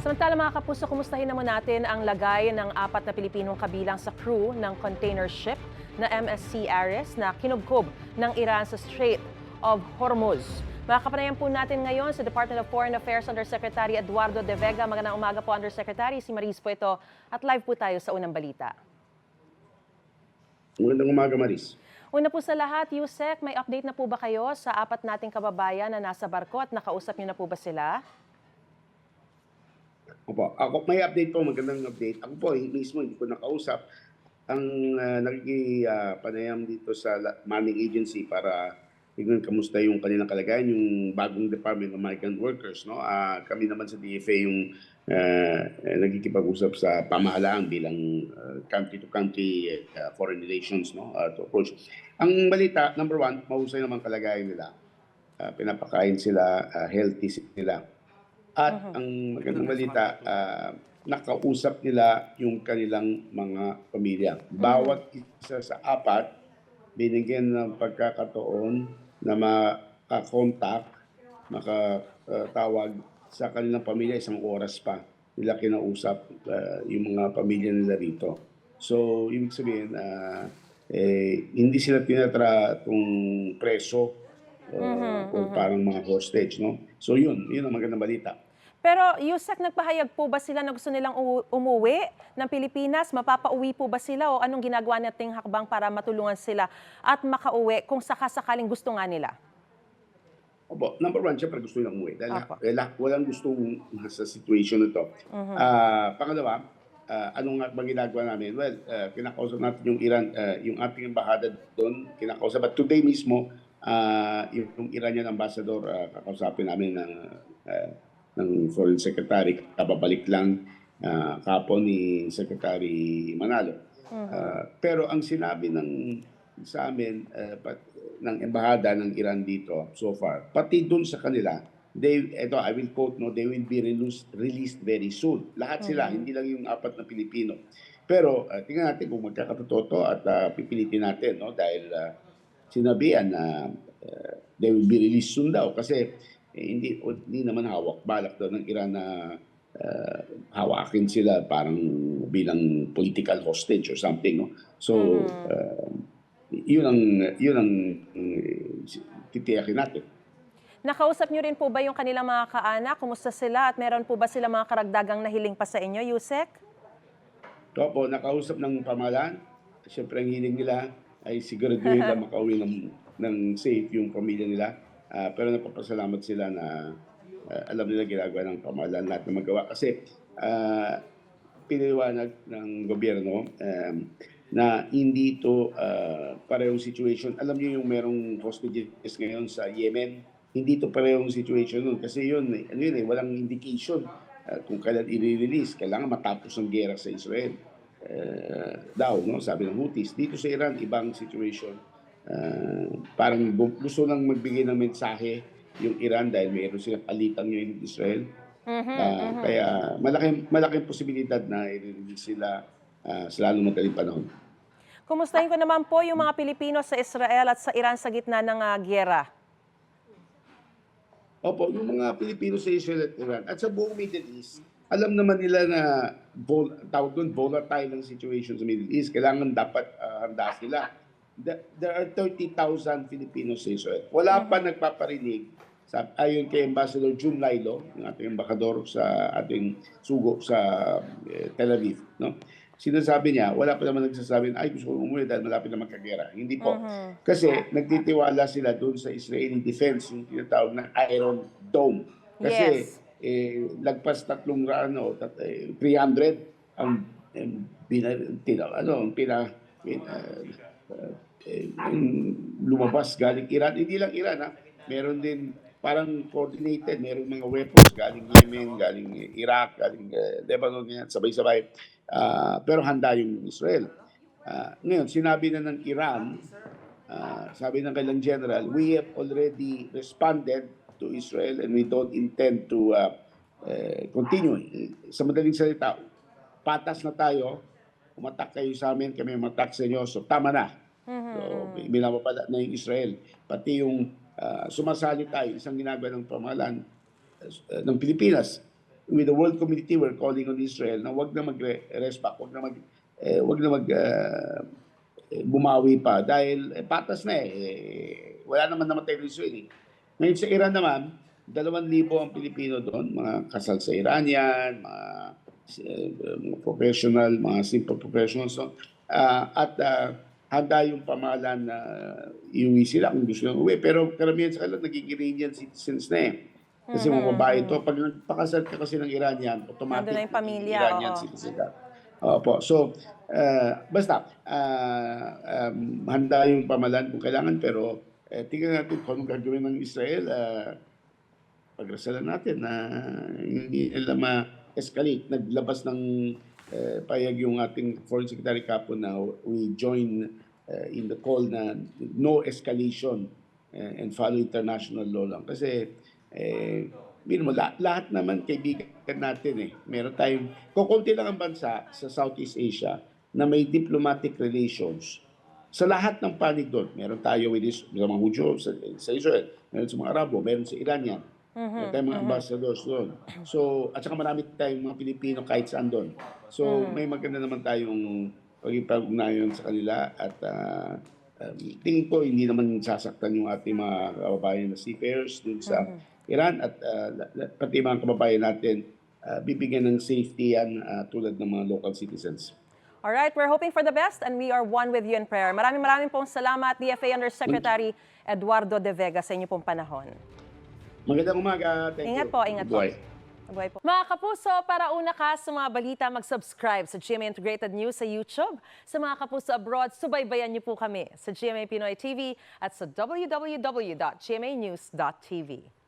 Samantala mga kapuso, kumustahin naman natin ang lagay ng 4 na Pilipinong kabilang sa crew ng container ship na MSC Ares na kinubkob ng Iran sa Strait of Hormuz. Makakapanayan po natin ngayon sa Department of Foreign Affairs Undersecretary Eduardo De Vega. Magandang umaga po, Undersecretary. Si Maris po ito at live po tayo sa unang balita. Magandang umaga, Maris. Una po sa lahat, Yusek, may update na po ba kayo sa 4 nating kababayan na nasa barko at nakausap niyo na po ba sila? Opo, ako may update po, magandang update. Ako po mismo hindi ko nakausap ang nakikipanayam dito sa manning agency para tignan kamusta yung kanilang kalagayan, yung bagong Department of Migrant Workers. No? Kami naman sa DFA yung nagkikipag-usap sa pamahalaan bilang country-to-country foreign relations, no? To approach. Ang balita, number one, mahusay naman kalagayan nila. Pinapakain sila, healthy sila. At ang magandang balita, nakausap nila yung kanilang mga pamilya. Bawat isa sa 4, binigyan ng pagkakataon na makakontak, makatawag sa kanilang pamilya 1 oras pa. Nila kinausap yung mga pamilya nila rito. So, ibig sabihin, hindi sila tinatratong preso o parang mga hostage, no? So yun ang magandang balita. Pero Yusek, nagpahayag po ba sila na gusto nilang umuwi ng Pilipinas? Mapapauwi po ba sila o anong ginagawa nating hakbang para matulungan sila at makauwi kung sakasakaling gusto nga nila? Opo, number one, syempre gusto nilang umuwi. Dahil walang gustong sa situation na ito. Pangalawa, anong nga bang ginagawa namin? Well, kinakausap natin yung Iran, yung ating embahada doon, kinakausap. At today mismo, yung Iranian ambassador, kakausapin namin ng Foreign Secretary, kababalik lang kapon ni Secretary Manalo. Pero ang sinabi sa amin ng embahada ng Iran dito so far, pati dun sa kanila, I will quote, no, they will be released very soon. Lahat sila, hindi lang yung 4 na Pilipino. Pero tingnan natin kung magkakatotoo to at pipilitin natin, no, dahil sinabihan na they will be released soon daw kasi hindi naman balak daw ng Iran na hawakin sila parang bilang political hostage or something, no? So yun ang titiyakin natin. Nakausap niyo rin po ba yung kanilang mga kaanak? Kumusta sila at meron po ba sila mga karagdagang nahiling pa sa inyo, Yusek? Opo, nakausap ng pamahalaan. Siyempre ang hiling nila ay siguraduhin na makauwi ng safe yung pamilya nila. Pero napapasalamat sila na alam nila ginagawa ng pamahalaan lahat na magawa. Kasi piniliwanag ng gobyerno na hindi ito parehong situation. Alam niyo yung merong hostages ngayon sa Yemen, hindi ito parehong situation nun. Kasi walang indication kung kailan i-release. Kailangan matapos ang gera sa Israel. Daw, no? Sabi ng Houthis. Dito sa Iran, ibang situation. Parang gusto nang magbigay ng mensahe yung Iran dahil mayroon silang palitang yung Israel. Kaya malaking posibilidad na i-release sila sa lalong madaling panahon. Kumustahin ko naman po yung mga Pilipino sa Israel at sa Iran sa gitna ng giyera. Opo, yung mga Pilipino sa Israel at Iran at sa buong Middle East, alam naman nila na tawag doon volatile ang situation sa Middle East. Kailangan dapat handa sila. There are 30,000 Filipinos sa Israel. Wala pa nagpaparinig ayon kay Ambassador June Lailo, yung ating embakador sa ating sugo sa Tel Aviv, no? Sinasabi niya, wala pa naman nagsasabi na, gusto ko umuwi dahil malapit na magkagera. Hindi po. Kasi nagtitiwala sila doon sa Israeli defense, yung tinatawag na Iron Dome. Kasi lagpas 300 ang lumabas galing Iran. Hindi lang Iran, ha? Meron din parang coordinated, meron mga weapons galing Yemen, galing Iraq, galing Lebanon, yan, sabay-sabay. Pero handa yung Israel. Ngayon, sinabi na ng Iran, sabi ng kailang general, we have already responded to Israel and we don't intend to continue. Sa madaling salita, patas na tayo, umatak kayo sa amin, kami umatak sa inyo, so tama na. So, binababala na yung Israel. Pati yung sumasali tayo, isang ginagawa ng pamahalaan ng Pilipinas, with the world community, we're calling on Israel na wag na mag-rest back, wag na bumawi pa dahil patas na wala naman namatay ng Israel. Ngayon sa Iran naman, 2,000 ang Pilipino doon, mga kasal sa Iranian, mga professional, mga simple professionals. No? At handa yung pamahalaan na iuwi sila kung gusto nang uwi. Pero karamihan sa kanila naging Iranian citizens na Kasi mga babae ito, pag nagpakasal ka kasi ng Iranian, automatic Nandun na yung pamilya, Iranian oo. citizen ka. Opo. So, basta, handa yung pamahalaan kung kailangan, pero tingnan natin kung anong gagawin ng Israel. Pagdasalan natin na hindi nila ma-escalate. Naglabas ng payag yung ating Foreign Secretary Capo na we join in the call na no escalation and follow international law lang. Kasi lahat naman kaibigan natin Meron tayong, kukunti lang ang bansa sa Southeast Asia na may diplomatic relations sa lahat ng panig doon. Meron tayo with sa mga Hudyo sa Israel, meron sa mga Arabo, meron sa Iranian. Meron tayong mga ambassadors doon. So, at saka marami tayong mga Pilipino kahit saan doon. So, may maganda naman tayong pag-ugnayan sa kanila at tingin ko hindi naman sasaktan yung ating mga kababayan na seafarers doon sa Iran at pati mga kababayan natin bibigyan ng safety yan tulad ng mga local citizens. Alright, we're hoping for the best and we are one with you in prayer. Maraming pong salamat, DFA Undersecretary Eduardo De Vega, sa inyo pong panahon. Magandang umaga. Thank Ingat you. po, ingat po. Mabuhay po. Mga kapuso, para una ka sa mga balita, mag-subscribe sa GMA Integrated News sa YouTube. Sa mga kapuso abroad, subaybayan niyo po kami sa GMA Pinoy TV at sa www.gmanews.tv.